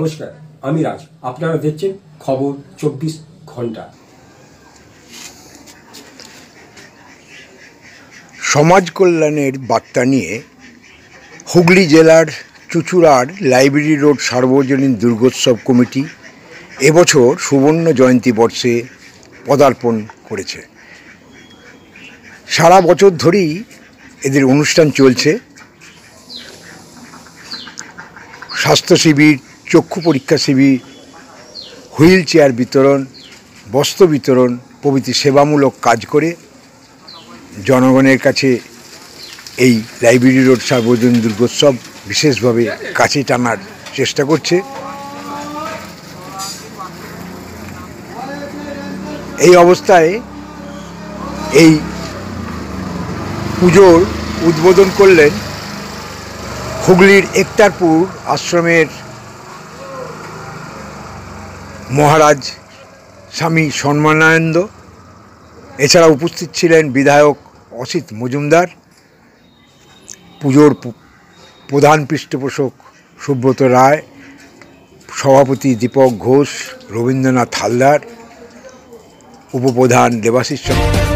নমস্কার, আমি রাজ। আপনারা দেখছেন খবর 24 ঘন্টা। সমাজ কল্যাণের বার্তা নিয়ে হুগলি জেলার চুঁচুড়ার লাইব্রেরি রোড সার্বজনীন দুর্গোৎসব কমিটি এবছর সুবর্ণ জয়ন্তী বর্ষে পদার্পণ করেছে। সারা বছর ধরেই এদের অনুষ্ঠান চলছে। স্বাস্থ্য শিবির, চক্ষু পরীক্ষা শিবির, হুইল চেয়ার বিতরণ, বস্ত্র বিতরণ প্রভৃতি সেবামূলক কাজ করে জনগণের কাছে এই লাইব্রেরি রোড সার্বজনীন দুর্গোৎসব বিশেষভাবে কাছে টানার চেষ্টা করছে। এই অবস্থায় এই পুজোর উদ্বোধন করলেন হুগলির একতারপুর আশ্রমের মহারাজ স্বামী সম্মানানন্দ। এছাড়া উপস্থিত ছিলেন বিধায়ক অসিত মজুমদার, পুজোর প্রধান পৃষ্ঠপোষক সুব্রত রায়, সভাপতি দীপক ঘোষ, রবীন্দ্রনাথ হালদার, উপপ্রধান দেবাশিস চন্দ্র।